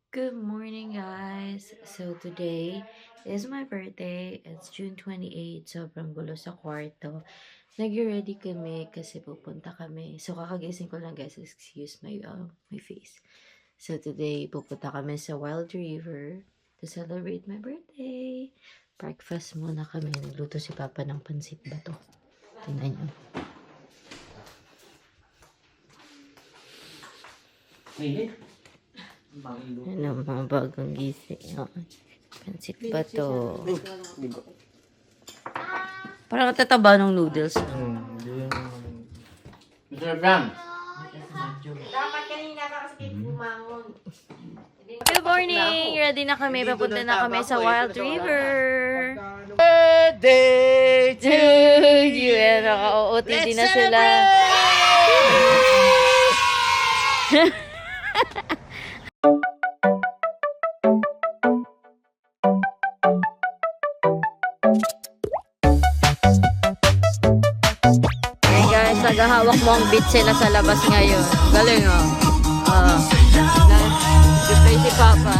Good morning, guys. So, today is my birthday. It's June 28. Sobrang gulo sa kwarto. Nag-ready kami kasi pupunta kami. So, kakagising ko lang, guys. Excuse my face. So, today, pupunta kami sa Wild River to celebrate my birthday. Breakfast muna kami. Nagluto si Papa ng pansit bato. Tingnan nyo. Ano, mga bagong gising. Oh. Pansit ba to? Parang tataba ng noodles. Mr. Bram. Dapat kanina ka kasi bumangon. Good morning! Ready na kami. Papunta na kami sa Wild River. Birthday to you! Ayan, naka-OOTD na sila. Hey guys, naghahawak mo ang beat sila sa labas ngayon. Galing oh. Goodbye si Papa.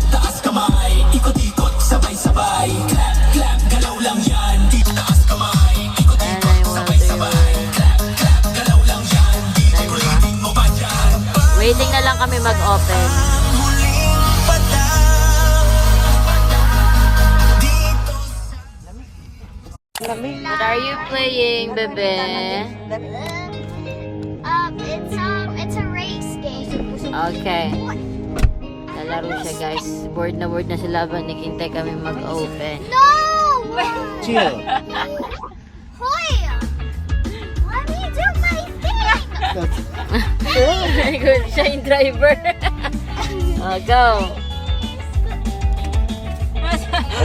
Taas kamay, ikot-ikot, sabay-sabay. Clap, clap, galaw lang yan. Dito taas kamay, ikot-ikot, sabay-sabay. Clap, clap, galaw lang yan. Dito rating mo ba dyan? Waiting na lang kami mag-open. Huling patang. Dito What are you playing, bebe? It's a race game. Okay. Lalaro siya, guys. Bored na sila habang naghintay kami mag-open. No! Chill. Hoy! Let me do my thing! Very good. Siya yung driver. Go.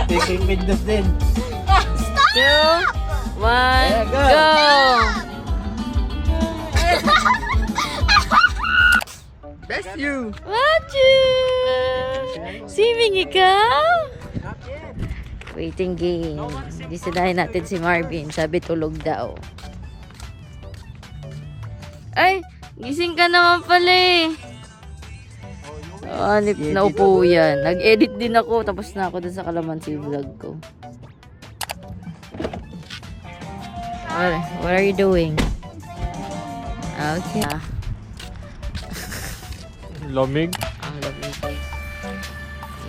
Taking Windows din. 2, 1, go. go! Bless you. What Swimming ikaw? Waiting game. Disinahin natin si Marvin. Sabi tulog daw. Ay! Gising ka naman pala eh. Anip na upo yan. Nag-edit din ako. Tapos na ako dun sa Kalamansi vlog ko. What are you doing? Okay. Lamig. Ang lamig.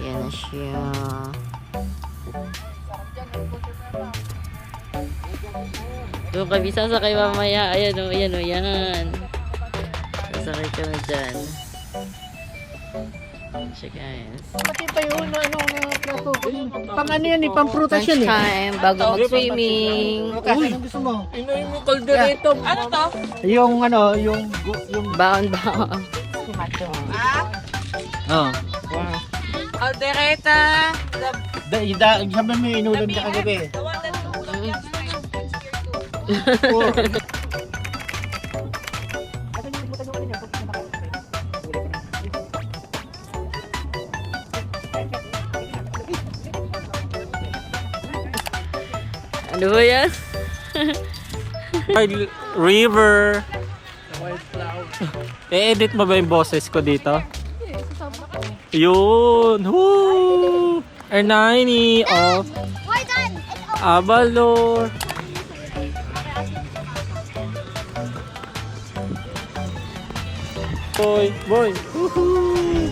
Yan na siya. Doon kami sasakay mamaya. Ayan o, ayan o, yan. Sasakay kami dyan. Ayan siya, guys. Pati pa yun, plato. Pang ano yan, pang prutas yan eh. Lunchtime, bago mag-swimming. Uy! Ano gusto mo? Inoy mo kalderito. Ano to? Yung Baon. Oh. Aldereta! Sabi mo yung inulan ka kagabi. Ano ba yan? River. E-edit mo ba yung boses ko dito? Yun. Woo! Ernani of We're done! It's over! Abalor. Boy. Woohoo!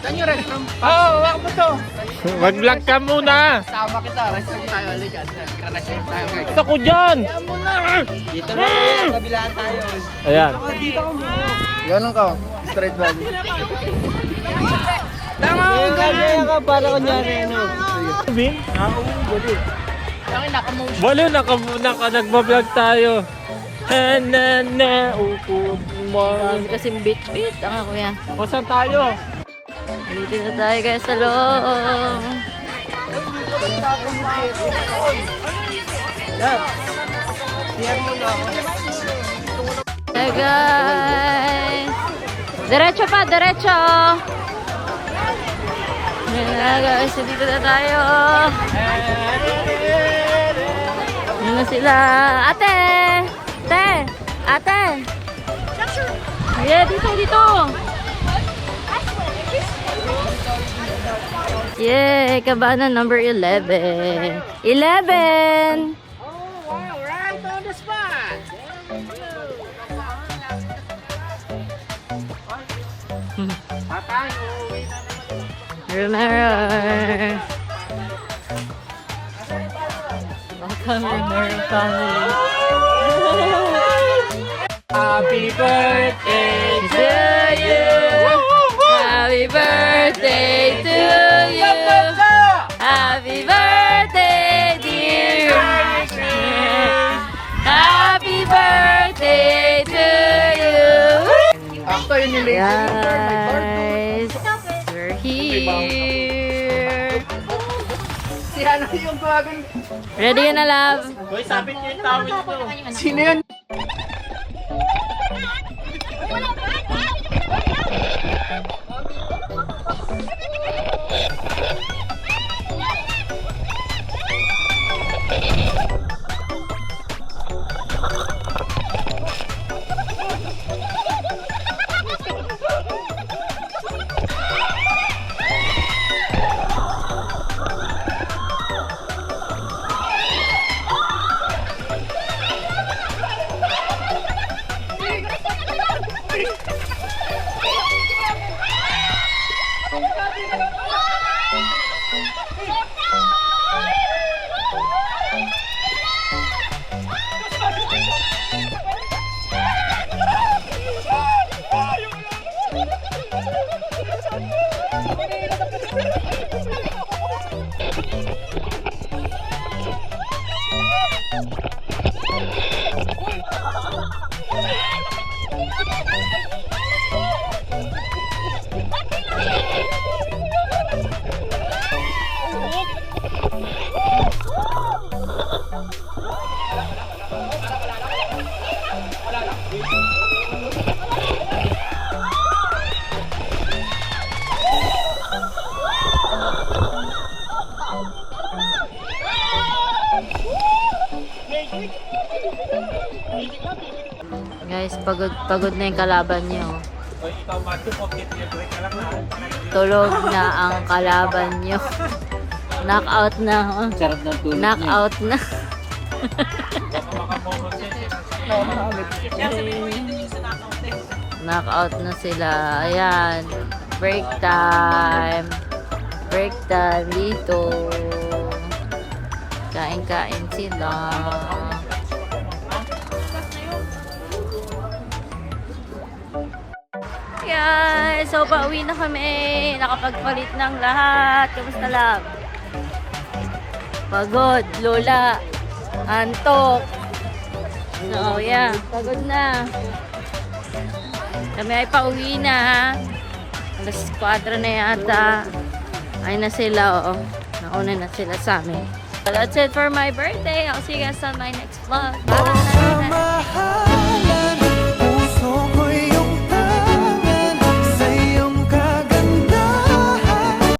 Saan yung restroom? Oo, wak mo to! Mag-vlog ka muna. Sama kita, restroom tayo ulit yan. Restroom tayo guys. Gusto ko dyan. Dito na, kabilaan tayo. Ayan. Dito ko mo. Ganun ka, straight body. Tama ko ganyan ka, para kunyari ano. Bin? Yung nakamotion. Wala, nagbablog tayo. Upo mo. Kasing bit-bit. Ang kuya. O, saan tayo? Dito na tayo, guys, sa loob. Hey, guys. Diretso pa, diretso. Ayan na, guys. Dito na tayo. Ayan na sila. Ate! Ate! Yeah, dito. Yay! Kabana number 11. 11! Oh, wow, right on the spot. Tatay, uuwi na naman. Romero. Welcome, Romero family. Happy birthday To you. Happy birthday to you. Happy birthday, dear. Happy birthday to you. After yun yung Guys, we're here. Si ano yung bagang... Ready ka na, love? Hoy, sabit niyo yung towel nyo. Sino yun? Guys, pagod na yung kalaban niyo. Hoy, ikaw, Matthew, pocket libre ka lang na. Tulog na ang kalaban niyo. Knockout na. Sarap ng tulog Knockout na. Baka makapokus Knockout na sila. Ayan. Break time. Break time dito. Kain-kain sila. Guys, so pauwi na kami. Nakapagpalit ng lahat. Kamusta lang? Pagod, lola. Antok. So, yeah. Pagod na. Kami ay pauwi na. Alas 4 na yata. Ay na sila, oo. Nauna na sila sa amin. So, that's it for my birthday. I'll see you guys on my next vlog. Bye!